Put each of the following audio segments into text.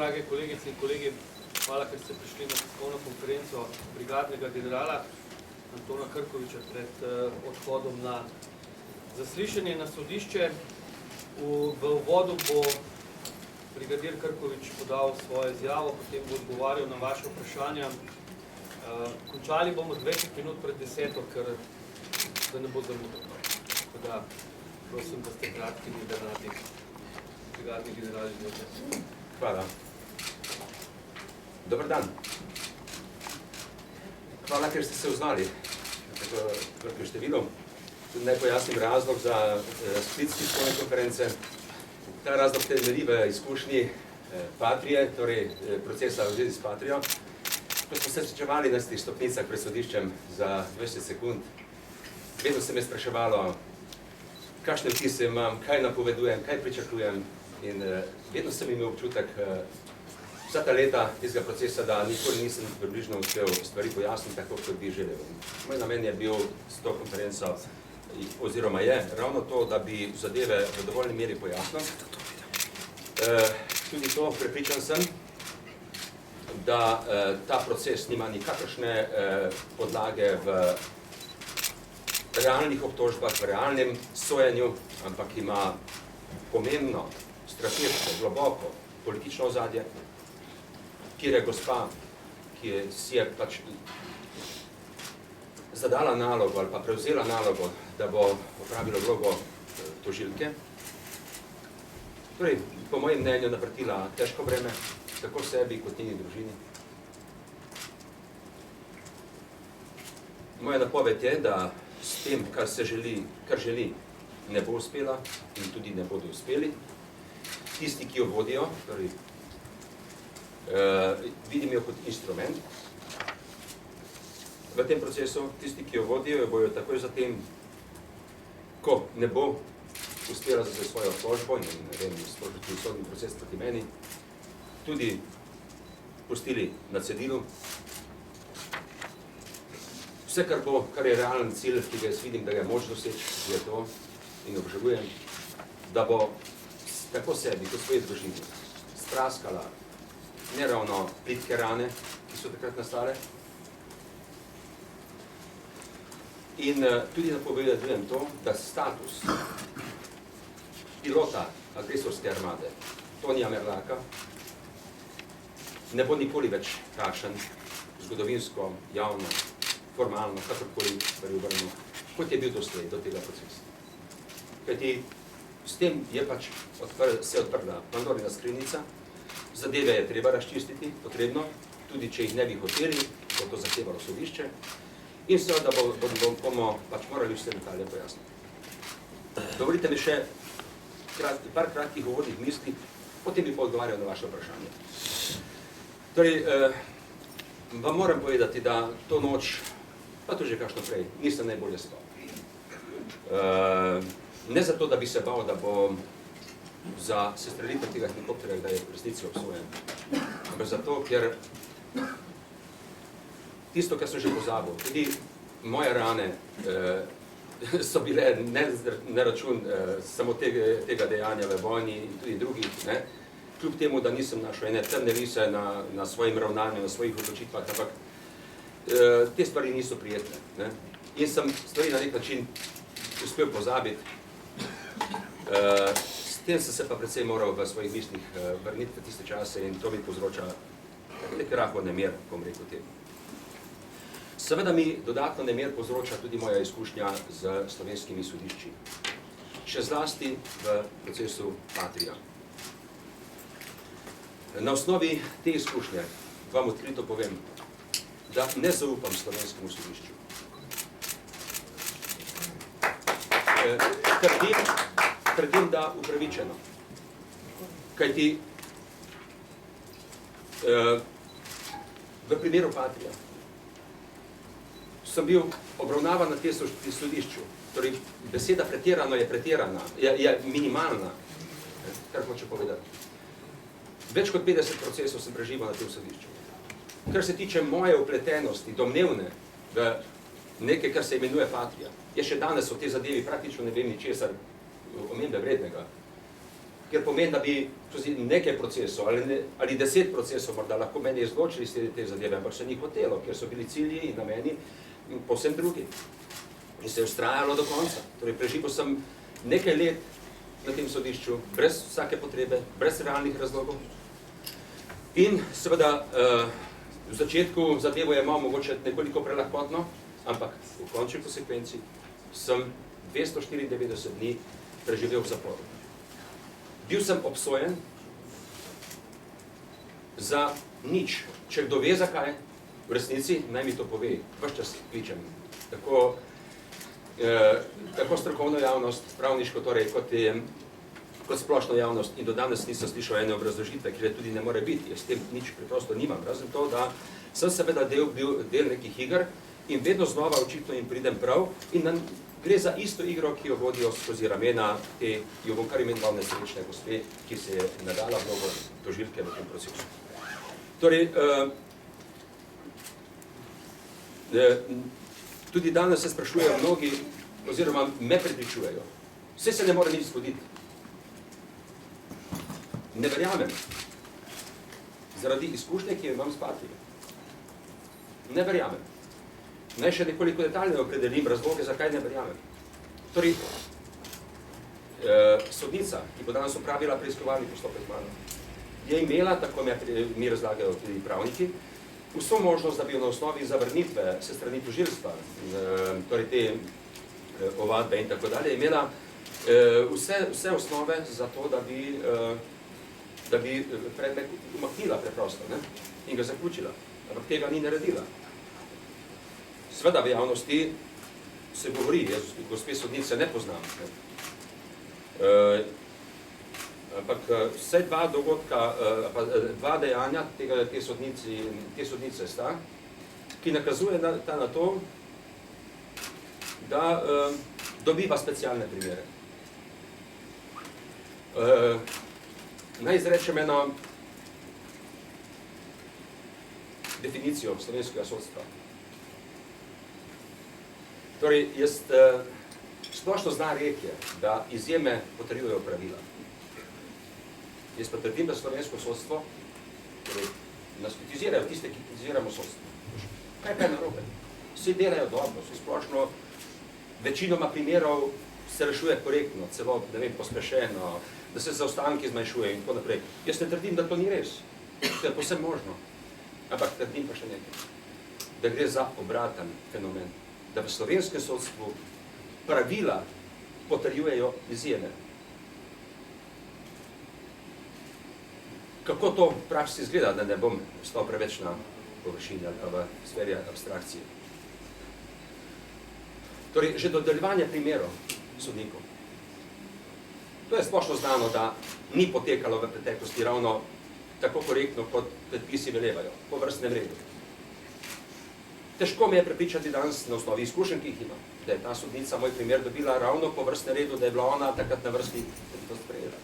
drage kolegice in kolegi, hvala, ker ste prišli na tiskovno konferenco brigadnega generala Antona Krkoviča pred odhodom na zaslišanje na sodišče. V uvodu bo brigadir Krkovič podal svojo izjavo, potem bo odgovarjal na vaše vprašanja. Končali bomo 20 minut pred 10, ker da ne bo zamudo. Tako da prosim, da ste kratki in jedrnati. Brigadni general izvolite. Hvala. Dobar dan. Hvala, ker ste se uznali tako veliko število. Tudi naj pojasnim razlog za sklic tiskovne konference. Ta razlog temelji v izkušnji Patrije, torej procesa v zvezi s Patrijo. Ko smo se srečevali na stopnicah pred sodiščem za 20 sekund, vedno se me spraševalo, kakšne vtise imam, kaj napovedujem, kaj pričakujem. In vedno sem imel občutek vsa ta leta tistega procesa, da nikoli nisem približno uspel stvari pojasniti tako, kot bi želel. Moj namen je bil s to konferenco, oziroma je ravno to, da bi zadeve v dovoljni meri pojasnil. Tudi to prepričan sem, da ta proces nima nikakršne podlage v realnih obtožbah, v realnem sojenju, ampak ima pomembno, strateško, globoko politično ozadje, kjer je gospa, ki si je pač zadala nalogo ali pa prevzela nalogo, da bo opravila vlogo tožilke. Torej, po mojem mnenju naprtila težko breme, tako sebi kot njeni družini. Moja napoved je, da s tem, kar želi, ne bo uspela in tudi ne bodo uspeli. Tisti, ki jo vodijo, torej, vidim jo kot instrument v tem procesu, tisti, ki jo vodijo, jo bojo takoj zatem, ko ne bo uspela za svojo obtožbo in ne vem, sprožiti sodni proces proti meni, tudi pustili na cedilu. Vse, kar je realen cilj, ki ga jaz vidim, da ga je moč doseči, je to in obžalujem, da bo tako sebi, kot svoji družini, spraskala neravno plitke rane, ki so takrat nastale. In tudi napovedujem to, da status pilota agresorske armade Tonija Merlaka ne bo nikoli več takšen, zgodovinsko, javno, formalno, kakorkoli obrnjeno, kot je bil doslej do tega procesa. Kajti s tem je pač se odprla Pandorina skrinjica, zadeve je treba razčistiti, potrebno, tudi če jih ne bi hoteli, bo to zahtevalo sodišče, in seveda bomo pač morali vse detalje pojasniti. Dovolite mi še par kratkih uvodnih misli, potem bi pa odgovarjal na vaše vprašanje. Torej, vam moram povedati, da to noč, pa to že kakšno prej, nisem najbolje spal. Ne zato, da bi se bal, da bo za sestrelitev tega helikopterja, da je v resnici obsojen. Ampak zato, ker tisto, kar sem že pozabil, tudi moje rane so bile ne račun samo tega dejanja v vojni in tudi drugih, kljub temu, da nisem našel ene temne lise na svojim ravnanju, na svojih odločitvah, ampak te stvari niso prijetne. In sem stvari na nek način uspel pozabiti. S tem sem se pa predvsej moral v svojih mislih vrniti v tiste čase in to mi povzroča nek rahlo nemir, bom rekel temu. Seveda mi dodatno nemir povzroča tudi moja izkušnja z slovenskimi sodišči. Še zlasti v procesu Patrija. Na osnovi te izkušnje vam odkrito povem, da ne zaupam slovenskemu sodišču. Trdim, da upravičeno. Kajti v primeru Patrija sem bil obravnavan na tem sodišču. Torej, beseda pretirano je pretirana, je minimalna, kar hoče povedati. Več kot 50 procesov sem preživel na tem sodišču. Kar se tiče moje vpletenosti, domnevne, v nekaj, kar se imenuje Patrija, je še danes v tej zadevi praktično ne vem ničesar omembe vrednega. ker pomeni, da bi skozi nekaj procesov ali 10 procesov morda lahko meni izločili iz te zadeve, ampak se ni hotelo, ker so bili cilji in nameni povsem drugi. In se je ustrajalo do konca. Torej, preživel sem nekaj let na tem sodišču, brez vsake potrebe, brez realnih razlogov. In seveda, v začetku zadevo je malo mogoče nekoliko prelahkotno, ampak v končni konsekvenci sem 294 dni preživel v zaporu. Bil sem obsojen za nič. Če kdo ve zakaj, v resnici, naj mi to pove, ves čas kličem. Tako strokovno javnost, pravniško torej, kot splošno javnost, in do danes nisem slišal ene obrazložitve, ker je tudi ne more biti, jaz s tem nič preprosto nimam. Razen to, da sem seveda bil del nekih iger in vedno znova očitno jim pridem prav in gre za isto igro, ki jo vodijo skozi ramena te, jo bom kar imenoval nesrečne gospe, ki se je nadala vlogo tožilke v tem procesu. Torej, tudi danes se sprašujejo mnogi, oziroma me prepričujejo. Vse se ne more nič zgoditi. Ne verjamem. Zaradi izkušnje, ki jo imam s Patrijo. Ne verjamem. Naj še nekoliko detaljno opredelim razloge, zakaj ne verjamem. Torej, sodnica, ki bo danes opravila preiskovalni postopek z mano, je imela, tako mi razlagajo tudi pravniki, vso možnost, da bi jo na osnovi zavrnitve se strani tožilstva, torej te ovadbe in tako dalje, imela vse osnove za to, da bi predmet umaknila preprosto, ne? In ga zaključila. Ampak tega ni naredila. Sveda v javnosti se govori, jaz gospe sodnice ne poznam, ampak vse dva dogodka, dva dejanja te sodnice sta, ki nakazuje na to, da dobiva specialne primere. Naj izrečem eno definicijo slovenskega sodstva. Torej, jaz splošno zna rek je, da izjeme potrjujejo pravila. Jaz pa trdim, da slovensko sodstvo, torej, nas kritizirajo tiste, ki kritiziramo sodstvo. Kaj je narobe? Vsi delajo dobro, vsi splošno, večinoma primerov se rešuje korektno, celo, ne vem, pospešeno, da se zaostanki zmanjšuje in tako naprej. Jaz ne trdim, da to ni res. To je povsem možno. Ampak trdim pa še nekaj. Da gre za obraten fenomen. Da v slovenskem sodstvu pravila potrjujejo izjeme. Kako to v praksi izgleda, da ne bom ostal preveč na površini ali pa v sferi abstrakcije. Torej, že dodeljevanje primerov sodnikov. To je splošno znano, da ni potekalo v preteklosti ravno tako korektno, kot predpisi velevajo, po vrstnem redu. Težko me je prepričati danes na osnovi izkušenj, ki jih imam, da je ta sodnica moj primer dobila ravno po vrstnem redu, da je bila ona takrat na vrsti, da bi to sprejela.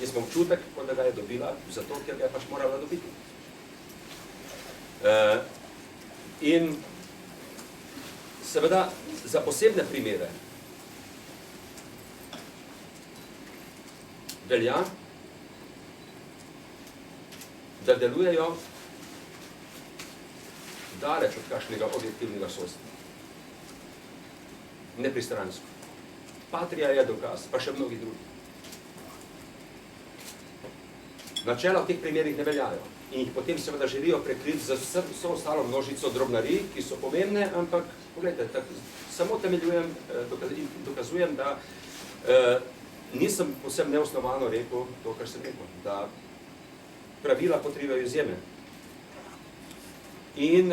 Jaz imam občutek, kot da ga je dobila, zato, ker ga je pač morala dobiti. In seveda za posebne primere velja, da delujejo daleč od kakšnega objektivnega sodstva. Nepristransko. Patrija je dokaz, pa še mnogi drugi. Načela v teh primerih ne veljajo in jih potem seveda želijo prekriti za vso ostalo množico drobnarij, ki so pomembne, ampak, pogledajte, samo temeljujem, dokazujem, da nisem posebno neosnovano rekel to, kar sem rekel, da pravila potrjujejo izjeme. In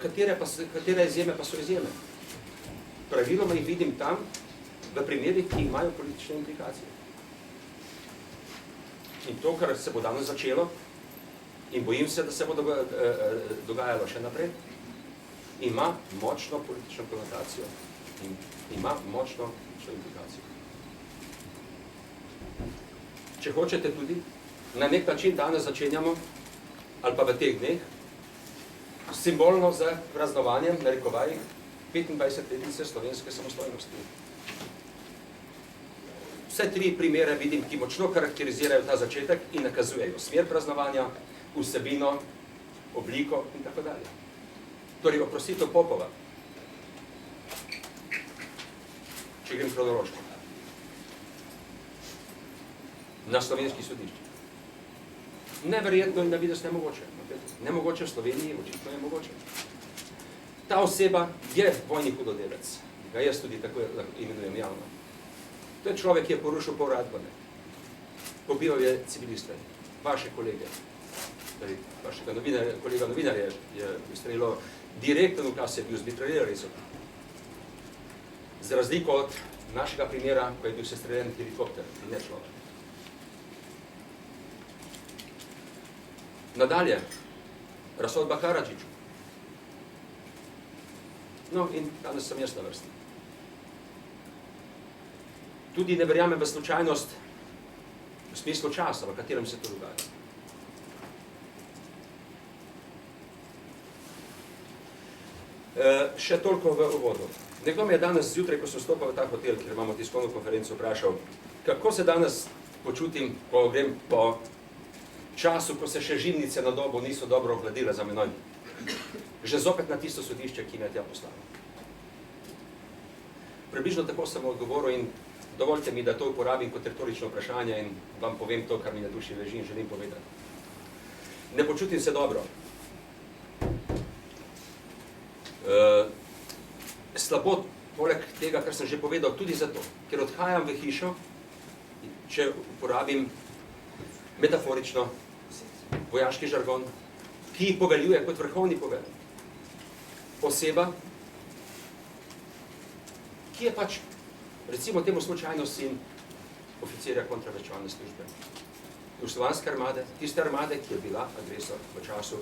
katere izjeme pa so izjeme? Praviloma jih vidim tam, v primerih, ki imajo politične implikacije. In to, kar se bo danes začelo, in bojim se, da se bo dogajalo še naprej, ima močno politično konotacijo in ima močno politično implikacijo. Če hočete tudi, na nek način danes začenjamo, ali pa v teh dneh, simbolno z praznovanjem, narekovajih, 25-letnice slovenske samostojnosti. vse 3 primere vidim, ki močno karakterizirajo ta začetek in nakazujejo smer praznovanja, vsebino, obliko in tako dalje. Torej, oprostitev popova. Če grem kronološko. Na slovenski sodišči. Neverjetno in na vides nemogoče. Nemogoče v Sloveniji, očitno je mogoče. Ta oseba je vojni hudodelec. Ga jaz tudi tako imenujem javno. To je človek, ki je porušil pol Radgone. Pobil je civiliste, vaše kolege. Torej, vašega kolega novinarja je ustrelilo direkten ukaz, je bil zbitralirali so. Za razliko od našega primera, ko je bil sestreljen helikopter in ne človek. Nadalje, razsodba Karadžiću. No, in danes sem jaz na vrsti. Tudi ne verjamem v slučajnost, v smislu časa, v katerem se to dogaja. Še toliko v uvodu. Nekdo me je danes zjutraj, ko sem vstopil v ta hotel, kjer imamo tiskovno konferenco, vprašal, kako se danes počutim, ko grem po času, ko se še žimnice na dobu niso dobro ohladile za menoj. Že zopet na tisto sodišče, ki me je tja poslalo. Približno tako sem odgovoril in dovolite mi, da to uporabim kot retorično vprašanje in vam povem to, kar mi na duši leži in želim povedati. Ne počutim se dobro. Slabo, poleg tega, kar sem že povedal, tudi zato, ker odhajam v hišo, če uporabim metaforično vojaški žargon, ki poveljuje kot vrhovni povelj. Oseba, ki je pač, recimo temu slučajno sin oficirja kontraobveščevalne službe Jugoslovanske armade, tiste armade, ki je bila agresor v času,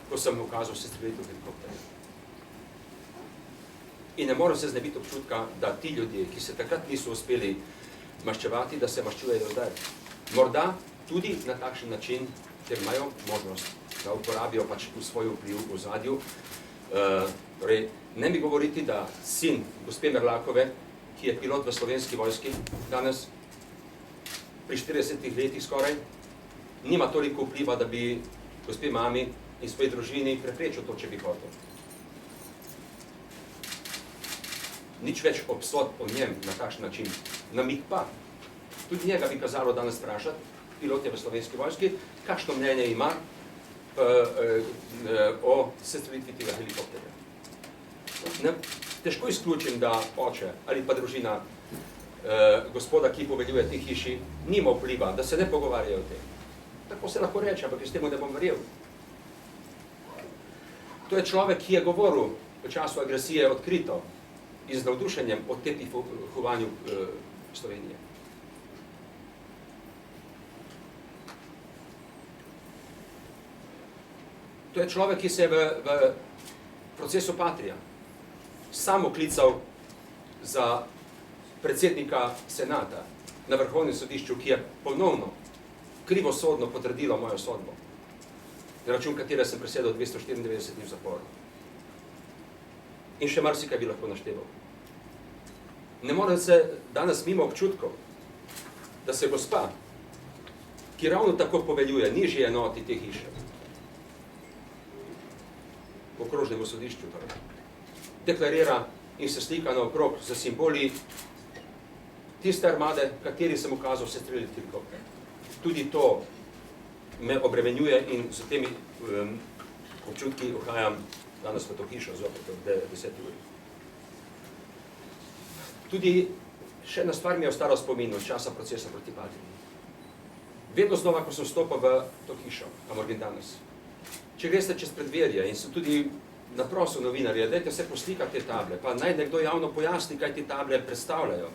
ko sem ukazal sestrelitev helikopterja. In ne moram se znebiti občutka, da ti ljudje, ki se takrat niso uspeli maščevati, da se maščujejo zdaj. Morda tudi na takšen način, ker imajo možnost, da uporabijo pač v svoj vpliv v ozadju. Torej, ne mi govoriti, da sin gospe Merlakove, ki je pilot v Slovenski vojski danes, pri 40 letih skoraj, nima toliko vpliva, da bi gospe mami in svoji družini preprečil to, če bi hotel. Nič več obsodb o njem na takšen način. Namig pa. Tudi njega bi kazalo danes vprašati, pilot je v Slovenski vojski, kakšno mnenje ima o sestrelitvi tega helikopterja. Težko izključim, da oče ali pa družina gospoda, ki poveljuje tej hiši, nima vpliva, da se ne pogovarjajo o tem. Tako se lahko reče, ampak jaz temu ne bom verjel. To je človek, ki je govoril v času agresije odkrito in z navdušenjem o tepihovanju Slovenije. To je človek, ki se je v procesu Patria sam oklical za predsednika senata na Vrhovnem sodišču, ki je ponovno krivosodno potrdilo mojo sodbo, na račun katere sem presedel 294 dni v zaporu. In še marsikaj bi lahko našteval. Ne morem se danes mimo občutkov, da se gospa, ki ravno tako poveljuje nižji enoti te hiše, v okrožnemu sodišču, deklarira in se slika naokrog za simboli tiste armade, kateri sem ukazal sestreliti helikopter. Tudi to me obremenjuje in z temi občutki ohajam danes v to hišo, zopet ob 10 uri. Tudi še ena stvar mi je ostalo spomin od časa procesa proti Patrii. Vedno znova, ko sem vstopil v to hišo, kamor grem danes, če greste čez predverje in sem tudi naprosil novinarje, dajte se poslikati te table, pa naj nekdo javno pojasni, kaj te table predstavljajo.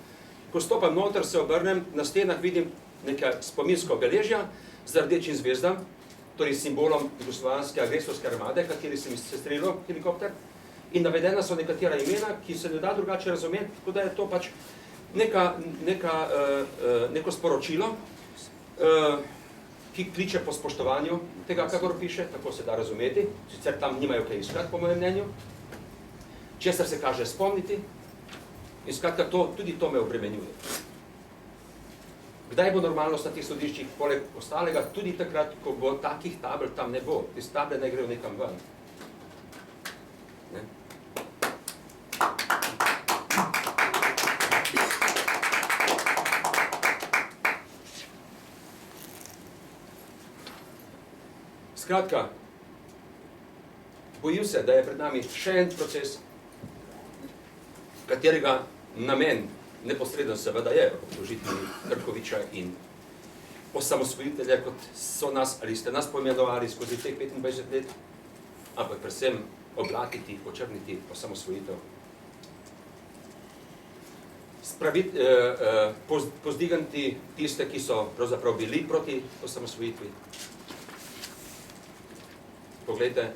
Ko stopam noter, se obrnem, na stenah vidim nekaj spominsko obeležja z rdečim zvezdam, torej simbolom jugoslovanske agresorske armade, kateri sem sestrelil helikopter, in navedena so nekatera imena, ki se ne da drugače razumeti, tako da je to pač neko sporočilo, ki kliče po spoštovanju tega, kakor piše, tako se da razumeti, sicer tam nimajo kaj iskati, po mojem mnenju, česar se kaže spomniti, in skratka, tudi to me obremenjuje. Kdaj bo normalnost na teh sodiščih, poleg ostalega, tudi takrat, ko bo takih tabel tam ne bo. Tiste table ne grejo nekam ven. Ne? Skratka, bojim se, da je pred nami še en proces, katerega namen neposredno seveda je obtožiti Krkoviča in osamosvojitelje, kot so nas ali ste nas poimenovali skozi teh 25 let, ampak predvsem oblatiti, počrniti osamosvojitev. Pozdigniti tiste, ki so pravzaprav bili proti osamosvojitvi. Poglejte,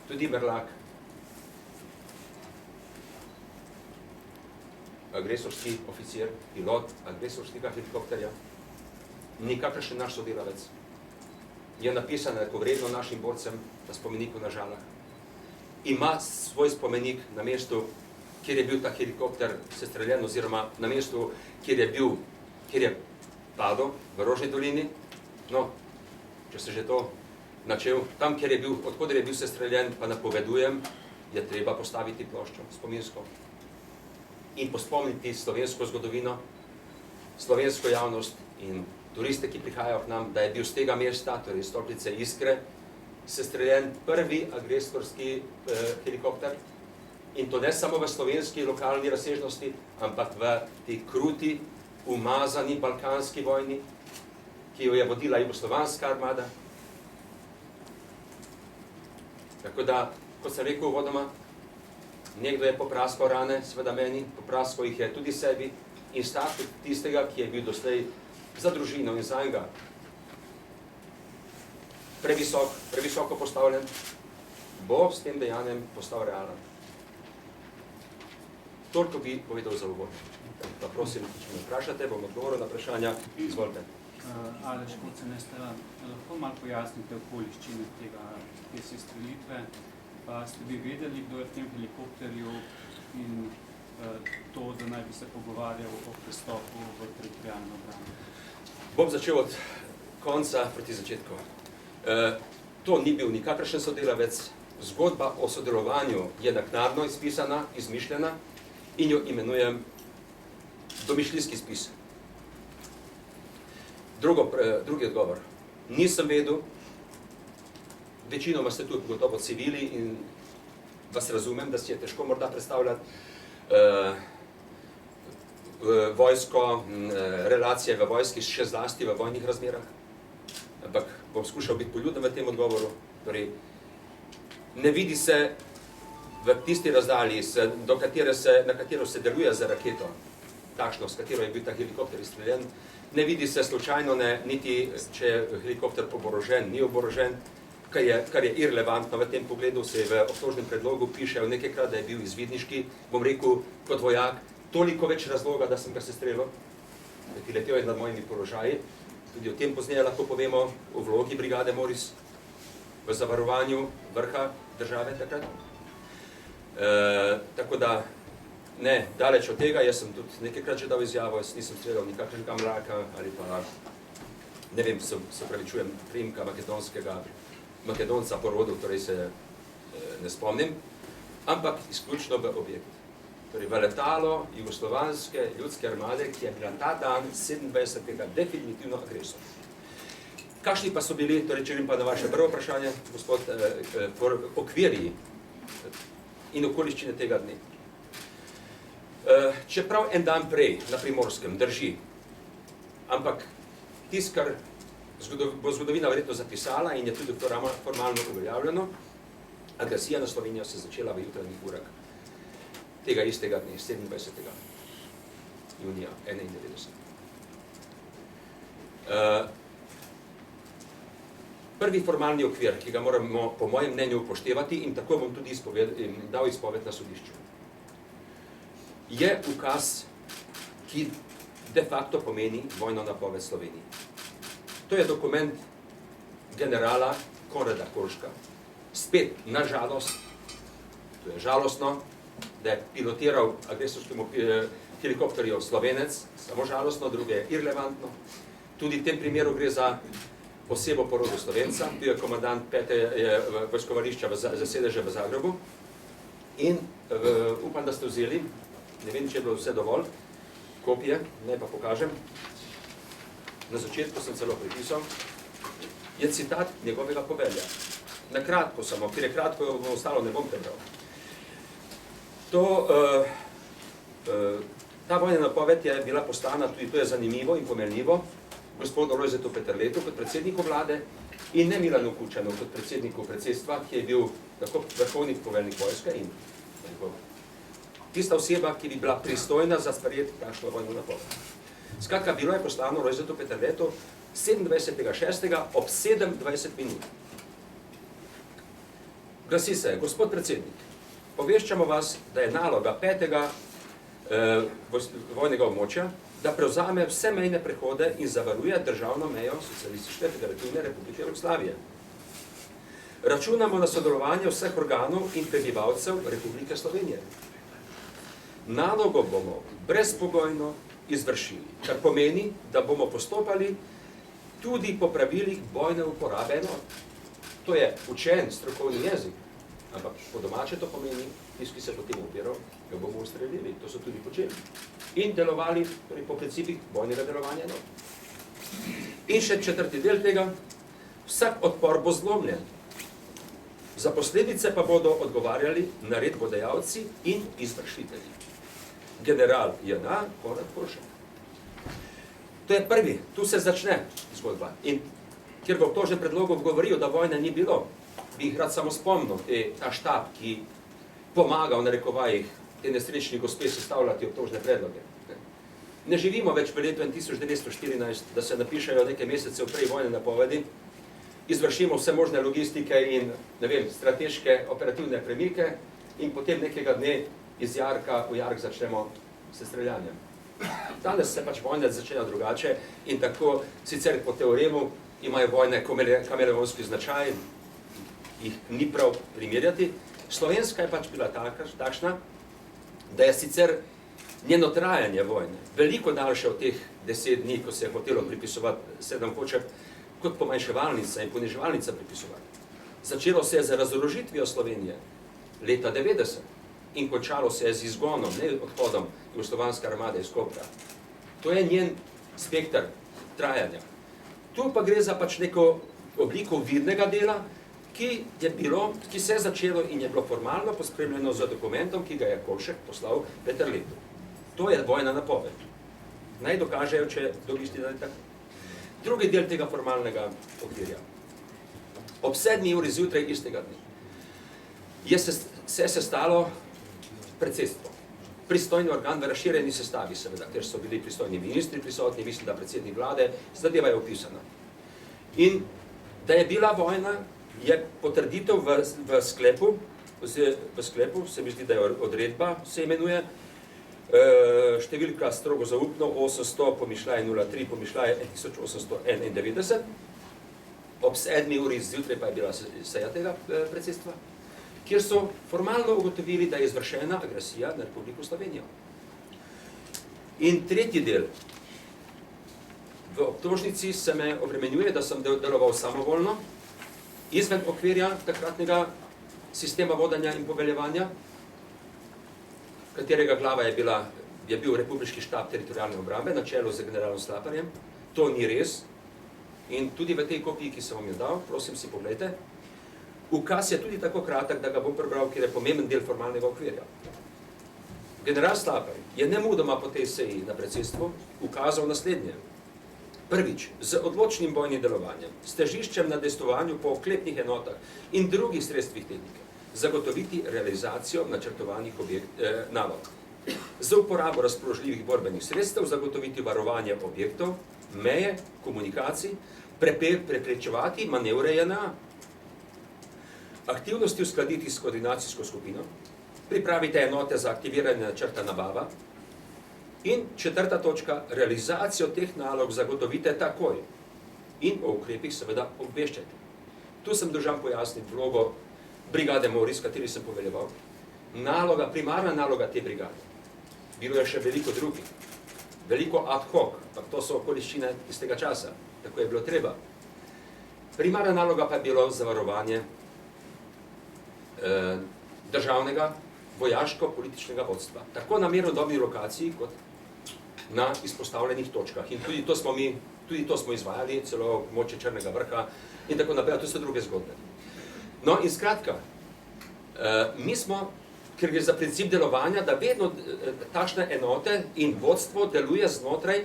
tudi Merlak, agresorski oficir, pilot agresorskega helikopterja, nikakršen naš sodelavec. Je napisan enakovredno našim borcem na spomeniku na Žalah. Ima svoj spomenik na mestu, kjer je bil ta helikopter sestreljen, oziroma na mestu, kjer je padel v Rožni dolini. No, če se že to načel, tam, odkoder je bil sestreljen, pa napovedujem, je treba postaviti ploščo spominsko in pospomniti slovensko zgodovino, slovensko javnost in turiste, ki prihajajo k nam, da je bil z tega mesta, torej iz stolpice Iskre, sestreljen prvi agresorski helikopter, in to ne samo v slovenski lokalni razsežnosti, ampak v tej kruti, umazani balkanski vojni, ki jo je vodila jugoslovanska armada. Tako da, kot sem rekel uvodoma, nekdo je popraskal rane, seveda meni, popraskal jih je tudi sebi in status tistega, ki je bil doslej za družino in za enega previsoko postavljen, bo s tem dejanjem postal realen. Toliko bi povedal za uvod. Pa prosim, če me vprašate, bom odgovoril na vprašanja. Izvolite. Aleš, kot se ne ste, lahko malo pojasnite okoliščine te sestrelitve, pa ste bi vedeli, kdo je v tem helikopterju in to, da naj bi se pogovarjal o prestopu v teritorialno obrambo. Bom začel od konca proti začetku. To ni bil nikakršen sodelavec, zgodba o sodelovanju je naknadno izpisana, izmišljena in jo imenujem domišljijski spis. Drugi odgovor. Nisem vedel, večinoma ste tu gotovo civili in vas razumem, da si je težko morda predstavljati vojsko, relacije v vojski, še zlasti v vojnih razmerah. Ampak bom skušal biti poljuden v tem odgovoru. Torej, ne vidi se v tisti razdalji, na katero se deluje za raketo, takšno, s katero je bil ta helikopter izstreljen, ne vidi se slučajno, niti če je helikopter oborožen, ni oborožen, kar je irrelevantno v tem pogledu, se v obtožnem predlogu piše nekajkrat, da je bil izvidniški, bom rekel, kot vojak, toliko več razloga, da sem ga sestrelil, ki letel je nad mojimi položaji. Tudi o tem pozneje lahko povemo o vlogi brigade Moris v zavarovanju vrha države takrat. Tako da, ne, daleč od tega, jaz sem tudi nekajkrat že dal izjavo, jaz nisem streljal nikakršnega Mraka ali pa, ne vem, se pravičujem, priimka Makedonca po rodu, torej se ne spomnim, ampak izključno v objekt. Torej v letalo jugoslovanske ljudske armade, ki je bila ta dan 27. definitivno agresor. Kakšni pa so bili, torej če grem pa na vaše prvo vprašanje, gospod, okvirji in okoliščine tega dne. Čeprav en dan prej na Primorskem drži, ampak tisto, kar bo zgodovina verjetno zapisala in je tudi formalno uveljavljeno, agresija na Slovenijo se začela v jutranjih urah tega istega dne, 27. junija 1991. Prvi formalni okvir, ki ga moramo po mojem mnenju upoštevati, in tako bom tudi dal izpoved na sodišču, je ukaz, ki de facto pomeni vojno napoved Sloveniji. To je dokument generala Konrada Kolška. Spet, na žalost, to je žalostno, da je pilotiral agresorskemu helikopterju Slovenec, samo žalostno, druge je irrelevantno. Tudi v tem primeru gre za osebo po rodu Slovenca, bil je komandant 5. vojskovališča za sedeže v Zagrebu. In upam, da ste vzeli, ne vem, če je bilo vse dovolj, kopije, naj pa pokažem. Na začetku sem celo pripisal, je citat njegovega povelja. Na kratko samo, ker je kratko, ostalo ne bom prebral. Ta vojna napoved je bila poslana, tudi to je zanimivo in pomenljivo, gospodu Lojzetu Peterletu kot predsedniku vlade in ne Milanu Kučanu kot predsedniku predsedstva, ki je bil tako vrhovni poveljnik vojske in tista oseba, ki bi bila pristojna za sprejeti takšno vojno napoved. Skratka, bilo je poslano Lojzetu Peterletu 27.6. ob 27 minut. Glasi se, gospod predsednik, obveščamo vas, da je naloga 5. vojnega območja, da prevzame vse mejne prehode in zavaruje državno mejo Socialistične federativne republike Jugoslavije. Računamo na sodelovanje vseh organov in prebivalcev Republike Slovenije. Nalogo bomo brezpogojno izvršili, kar pomeni, da bomo postopali tudi po pravilih bojne uporabe enot. To je učen strokovni jezik, ampak po domače to pomeni, tisti, ki se potem upiral, ga bomo ustrelili. To so tudi počeli. In delovali torej, po principih bojnega delovanja enot. In še četrti del tega, vsak odpor bo zlomljen. Za posledice pa bodo odgovarjali naredbodajalci in izvršitelji. General JNA, Konrad Kolšek. To je prvi, tu se začne zgodba. In ker v obtožnem predlogu govorijo, da vojne ni bilo, bi jih rad samo spomnil, ta štab, ki pomaga v narekovajih te nesrečni gospe sestavljati obtožne predloge. Ne živimo več v letu 1914, da se napišejo nekaj mesecev prej vojne napovedi, izvršimo vse možne logistike in, ne vem, strateške operativne premike in potem nekega dne iz jarka v jark začnemo s streljanjem. Danes se pač vojne začnejo drugače in tako, sicer po teoremu imajo vojne kameleonski značaj, jih ni prav primerjati. Slovenska je pač bila takšna, da je sicer njeno trajanje vojne veliko daljše od teh 10 dni, ko se je hotelo pripisovati 7 Hoček, kot pomanjševalnica in poniževalnica pripisovati. Začelo se je z razorožitvijo Slovenije leta 90 in končalo se je z izgonom, ne odhodom jugoslovanske armade iz Kopra. To je njen spekter trajanja. Tu pa gre za pač neko obliko vidnega dela, ki se je začelo in je bilo formalno pospremljeno z dokumentom, ki ga je Kolšek poslal Peterletu. To je vojna napoved. Naj dokažejo, če dobišti, da je tako. Drugi del tega formalnega okvirja. Ob 7. uri zjutraj istega dne se je sestalo predsedstvo. Pristojni organ v razširjeni sestavi, seveda, ker so bili pristojni ministri prisotni, mislim, da predsednik vlade, zadeva je opisana. In da je bila vojna, je potrditev v sklepu, se mi zdi, da je odredba, se imenuje, številka strogo zaupno, 800 pomišljaje 03 pomišljaje 1891, ob 7. uri zjutraj pa je bila seja tega predsedstva, kjer so formalno ugotovili, da je izvršena agresija na Republiko Slovenijo. In tretji del. V obtožnici se me obremenjuje, da sem deloval samovoljno, izven okvirja takratnega sistema vodanja in poveljevanja, katerega glava je bil Republiški štab teritorialne obrambe na čelu z generalom Slaparjem. To ni res. In tudi v tej kopiji, ki sem vam jo dal, prosim si pogledajte, ukaz je tudi tako kratek, da ga bom prebral, ker je pomemben del formalnega okvirja. General Slapar je nemudoma po tej seji na predsedstvu ukazal naslednje. Prvič, z odločnim bojnim delovanjem, s težiščem na dejstvovanju po oklepnih enotah in drugih sredstvih tehnike, zagotoviti realizacijo načrtovanih nalog. Z uporabo razpoložljivih borbenih sredstev zagotoviti varovanje objektov, meje, komunikacij, preprečevati manevre JNA. Aktivnosti uskladiti s koordinacijsko skupino, pripravite enote za aktiviranje načrta nabava in četrta točka, realizacijo teh nalog zagotovite takoj in o ukrepih seveda obveščajte. Tu sem dolžan pojasniti vlogo brigade Moris, kateri sem poveljeval, primarna naloga te brigade. Bilo je še veliko drugih. Veliko ad hoc, pa to so okoliščine iz tega časa, tako je bilo treba. Primarna naloga pa je bilo zavarovanje državnega, vojaško-političnega vodstva. Tako na mirnodobni lokaciji, kot na izpostavljenih točkah. In tudi to smo izvajali, celo območje Črnega vrha in tako naprej, to so druge zgodbe. No in skratka, mi smo, ker gre za princip delovanja, da vedno takšne enote in vodstvo deluje znotraj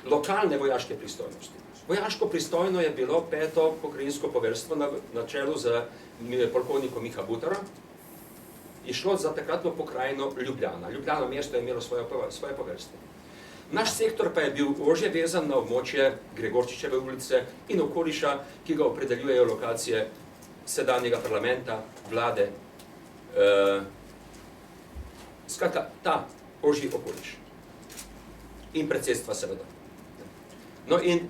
lokalne vojaške pristojnosti. Vojaško pristojno je bilo 5. pokrajinsko poveljstvo na čelu z polkovnikom Miha Butara. Je šlo za takratno pokrajino Ljubljana. Ljubljano mesto je imelo svoje poveljstvo. Naš sektor pa je bil ožje vezan na območje Gregorčičeve ulice in okoliša, ki ga opredeljujejo lokacije sedanjega parlamenta, vlade, skratka, ta ožji okoliš. In predsedstva seveda. No in,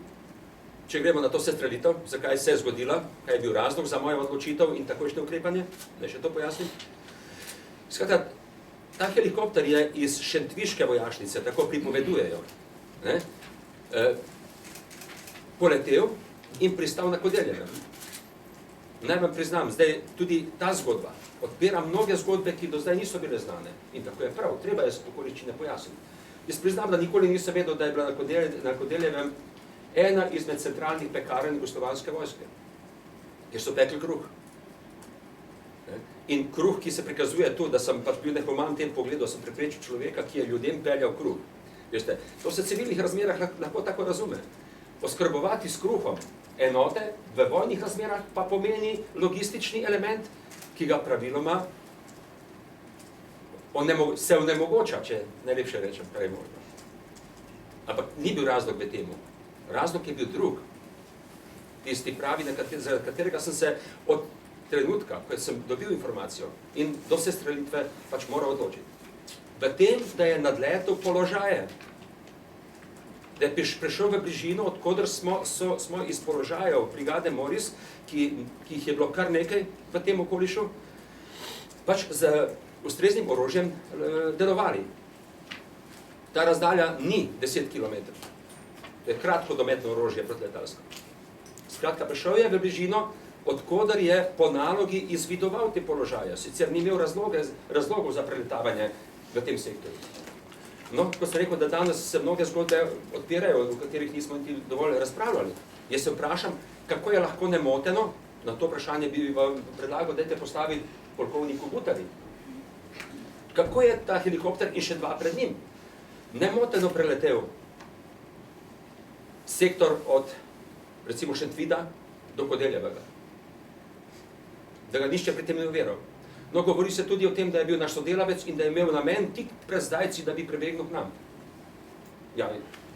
če gremo na to sestrelitev, zakaj se je zgodila, kaj je bil razlog za mojo odločitev in takojšnje ukrepanje, da še to pojasnim. Skratka, ta helikopter je iz šentviške vojašnice, tako pripovedujejo, poletel in pristal na Kodeljevem. Naj vam priznam, zdaj tudi ta zgodba odpira mnoge zgodbe, ki do zdaj niso bile znane. In tako je prav, treba je okoliščine pojasniti. Jaz priznam, da nikoli nisem vedel, da je bila na Kodeljevem ena izmed centralnih pekarn Jugoslovanske vojske, kjer so pekli kruh. In kruh, ki se prikazuje tu, da sem pač bil nehuman tem pogledu, sem preprečil človeka, ki je ljudem peljal kruh. Veste, to se v civilnih razmerah lahko tako razume. Oskrbovati s kruhom enote v vojnih razmerah pa pomeni logistični element, ki ga praviloma se onemogoča, če najlepše rečem, kaj je možno. Ampak ni bil razlog v temu. Razlog je bil drug. Tisti pravi, za katerega sem se od trenutka, ko sem dobil informacijo in do sestrelitve pač moral odločiti. V tem, da je nadletel položaje, da je prišel v bližino, odkoder smo iz položajev brigade Moris, ki jih je bilo kar nekaj v tem okolišu, pač z ustreznim orožjem delovali. Ta razdalja ni 10 km. To je kratkodometno orožje protletalsko. Skratka, prišel je v bližino, odkoder je po nalogi izvidoval te položaje. Sicer ni imel razlogov za preletavanje v tem sektorju. No, ko sem rekel, da danes se mnoge zgodbe odpirajo, o katerih nismo niti dovolj razpravljali. Jaz se vprašam, kako je lahko nemoteno, na to vprašanje bi vam predlagal, dajte postaviti polkovniku Butari. Kako je ta helikopter in še dva pred njim nemoteno preletel sektor od, recimo, Šentvida do Kodeljevega? Da ga nišče pri tem ne uveral. No, govori se tudi o tem, da je bil naš sodelavec in da je imel namen tik pred zdajci, da bi prebegnil k nam. Ja,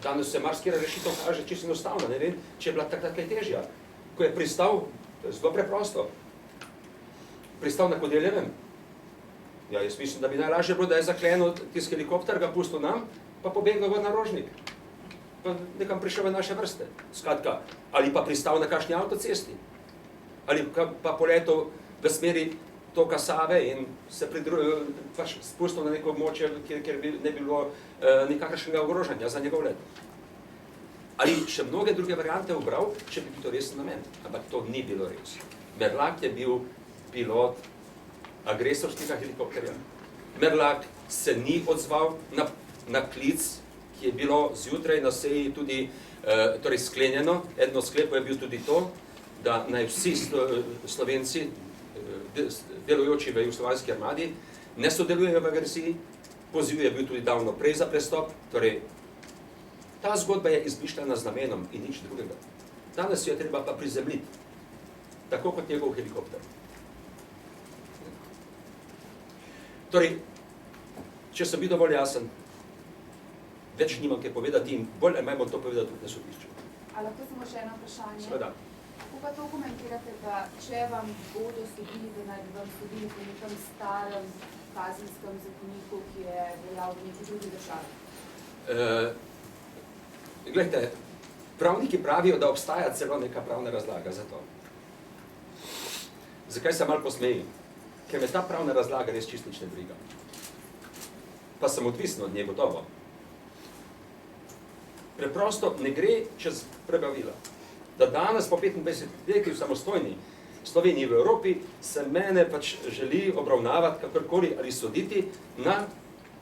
danes se marsikera rešitev kaže čisto enostavno, ne vem, če je bila takrat kaj težja. Ko je pristal, to je zelo preprosto, pristal na Kodeljevem. Ja, jaz mislim, da bi najlažje bilo, da je zaklenil tisti helikopter, ga pustil nam, pa pobegnil v Rožnik. Pa nekam prišel v naše vrste. Skratka, ali pa pristal na kakšni avtocesti. Ali pa poletel v smeri toka Save in se spustil na neko območje, kjer ne bi bilo nikakršnega ogrožanja za njegov let. Ali še mnoge druge variante ubral, če bi bil to resen namen. Ampak to ni bilo res. Merlak je bil pilot agresorskega helikopterja. Merlak se ni odzval na klic, ki je bilo zjutraj na seji tudi sklenjeno. Eden od sklepov je bil tudi to, da naj vsi Slovenci, delujoči v jugoslovanski armadi, ne sodelujejo v agresiji. Poziv je bil tudi davno prej za prestop. Torej, ta zgodba je izmišljena z namenom in nič drugega. Danes jo je treba pa prizemljiti, tako kot njegov helikopter. Torej, če sem bil dovolj jasen, več nimam kaj povedati in bolj ali manj bom to povedal tudi na sodišču. A lahko samo še eno vprašanje? Seveda. Kako pa to komentirate, da če vam bodo sodili, da naj bi vam sodili po nekem starem kazenskem zakoniku, ki je veljal v neki drugi državi? Glejte, pravniki pravijo, da obstaja celo neka pravna razlaga za to. Zakaj se malo posmejim? ker me ta pravna razlaga res čisto nič ne briga. Pa sem odvisen od nje gotovo. Preprosto ne gre čez prebavila. Da danes po 25 letih v samostojni Sloveniji v Evropi se mene pač želi obravnavati kakorkoli ali soditi na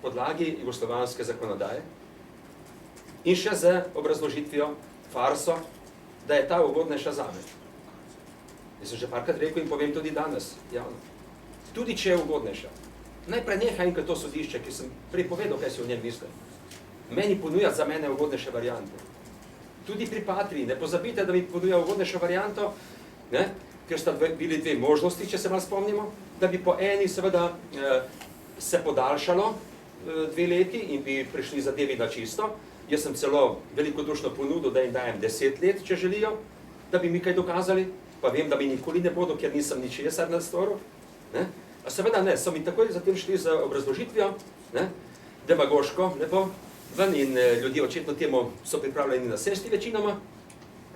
podlagi jugoslovanske zakonodaje in še z obrazložitvijo farso, da je ta ugodnejša zame. Jaz sem že parkrat rekel in povem tudi danes javno. Tudi če je ugodnejša. Najprej nehaj enkrat to sodišče, ki sem prej povedal, kaj si o njem mislim. Meni ponuja za mene ugodnejše variante. Tudi pri Patriji, ne pozabite, da mi ponuja ugodnejšo varianto, ne? Ker sta bili dve možnosti, če se malo spomnimo, da bi po eni seveda se podaljšalo 2 leti in bi prišli zadevi na čisto. Jaz sem celo velikodušno ponudil, da jim dajem 10 let, če želijo, da bi mi kaj dokazali, pa vem, da mi nikoli ne bodo, ker nisem ničesar na stvoru. A seveda ne, so mi takoj zatem šli z obrazložitvijo, ne? Demagoško, lepo, ven in ljudje očetno temu so pripravljeni nasesti večinoma,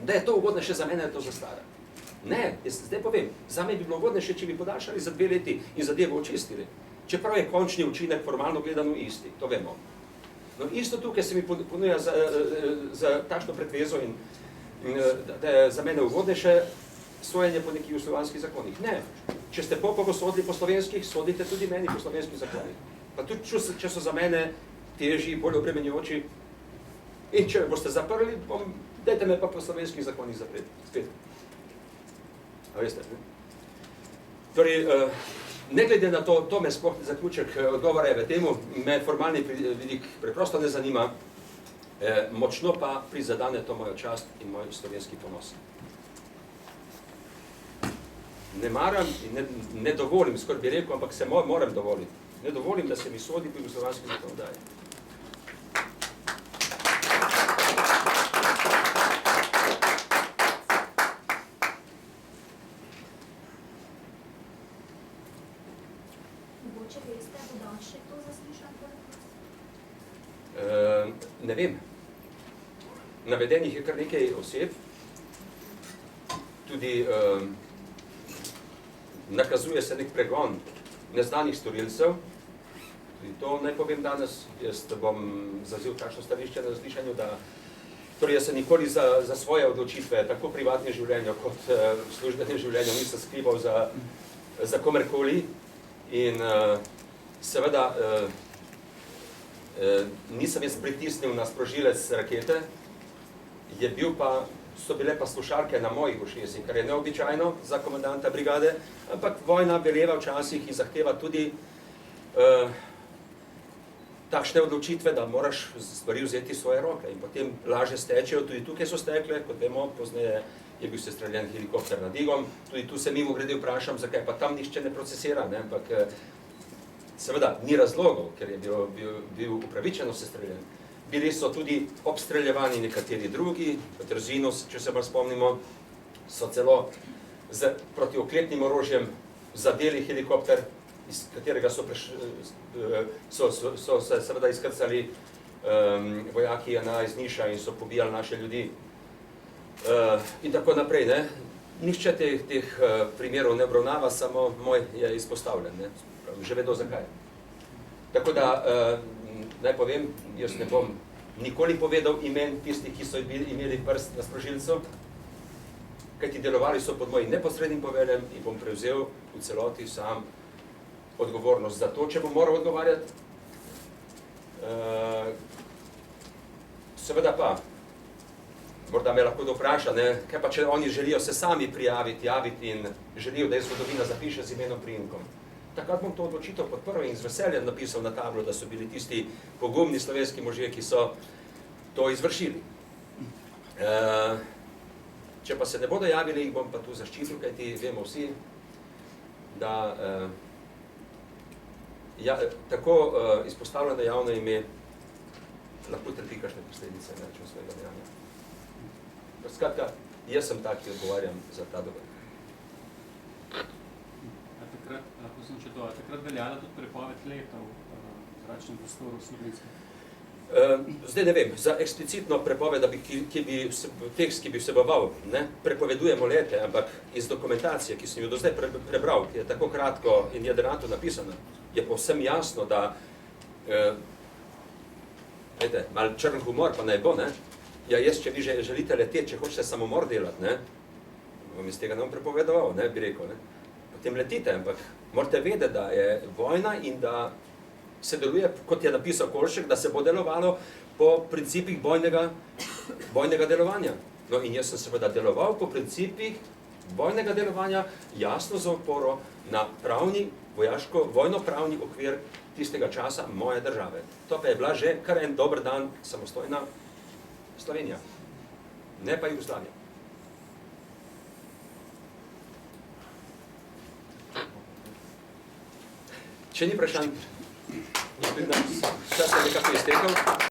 da je to ugodnejše za mene, da to zastara. Ne, jaz zdaj povem, zame bi bilo ugodnejše, če bi podaljšali za 2 leti in zadevo očistili. Čeprav je končni učinek formalno gledano isti, to vemo. No, isto tukaj se mi ponuja za takšno pretvezo in da je za mene ugodnejše sojenje po nekih jugoslovanskih zakonih. Ne, če ste Popovo sodili po slovenskih, sodite tudi meni po slovenskih zakonih. Pa tudi, če so za mene težji, bolj obremenjujoči. In če boste zaprli, dajte me pa po slovenskih zakonih zapreti. Spet. A veste, ne? Torej, ne glede na to, to me sploh zaključek odgovora je v temu, me formalni vidik preprosto ne zanima, močno pa prizadane to mojo čast in moj slovenski ponos. Ne maram in ne dovolim, skoraj bi rekel, ampak se moram dovoliti. Ne dovolim, da se mi sodi po jugoslovanski zakonodaji. Mogoče veste, bo danes še to zaslišan? Ne vem. Navedenih je kar nekaj oseb, tudi nakazuje se nek pregon neznanih storilcev, tudi to naj povem danes, jaz bom zavzel takšno stališče na zaslišanju, da torej jaz se nikoli za svoje odločitve, tako privatne življenja kot službene življenja, nisem skrival za komerkoli in seveda nisem jaz pritisnil na sprožilec rakete, so bile pa slušalke na mojih ušesih, kar je neobičajno za komandanta brigade, ampak vojna veleva včasih in zahteva tudi takšne odločitve, da moraš stvari vzeti v svoje roke in potem lažje stečejo, tudi tukaj so stekle, kot vemo, pozneje je bil sestreljen helikopter nad Igom, tudi tu se mimogrede vprašam, zakaj pa tam nihče ne procesira, ne? Ampak seveda ni razlogov, ker je bil upravičeno sestreljen. Bili so tudi obstreljevani nekateri drugi, v Trzinu, če se bolj spomnimo, so celo z protioklepnim orožjem zadeli helikopter, iz katerega so se seveda izkrcali vojaki JNA iz Niša in so pobijali naše ljudi. In tako naprej, ne. Nihče teh primerov ne obravnava, samo moj je izpostavljen, ne. Že vedo zakaj. Tako da, naj povem, jaz ne bom nikoli povedal imen tistih, ki so imeli prst na sprožilcu, kajti delovali so pod mojim neposrednim poveljem in bom prevzel v celoti sam odgovornost za to, če bom moral odgovarjati. Seveda pa, morda me lahko vpraša, kaj pa če oni želijo se sami prijaviti, javiti in želijo, da je zgodovina zapiše z imenom priimkom. Takrat bom to odločitev podprl in z veseljem napisal na tablo, da so bili tisti pogumni slovenski možje, ki so to izvršili. Če pa se ne bodo javili, jih bom pa tu zaščitil, kajti vemo vsi, da tako izpostavljeno javno ime lahko trpi kakšne posledice na račun svojega dejanja. Skratka, jaz sem tak, ki odgovarjam za ta dogodek. Takrat veljala tudi prepoved letov v zračnem prostoru Slovenske? Zdaj ne vem, za eksplicitno prepoved, tekst, ki bi vseboval, ne, prepovedujemo lete, ampak iz dokumentacije, ki sem jo do zdaj prebral, ki je tako kratko in jedrnato napisana, je povsem jasno, da malo črn humor pa naj bo, ne, ja, jaz, če vi želite leteti, če hočete samomor delati, ne, vam iz tega ne bom prepovedoval, ne, bi rekel, ne, potem letite, ampak morate vedeti, da je vojna in da se deluje, kot je napisal Kolšek, da se bo delovalo po principih bojnega delovanja. No in jaz sem seveda deloval po principih bojnega delovanja, jasno za oporo na vojno-pravni okvir tistega časa moje države. To pa je bila že kar en dober dan samostojna Slovenija, ne pa Jugoslavija. Če ni vprašanj, čas je nekako iztekel.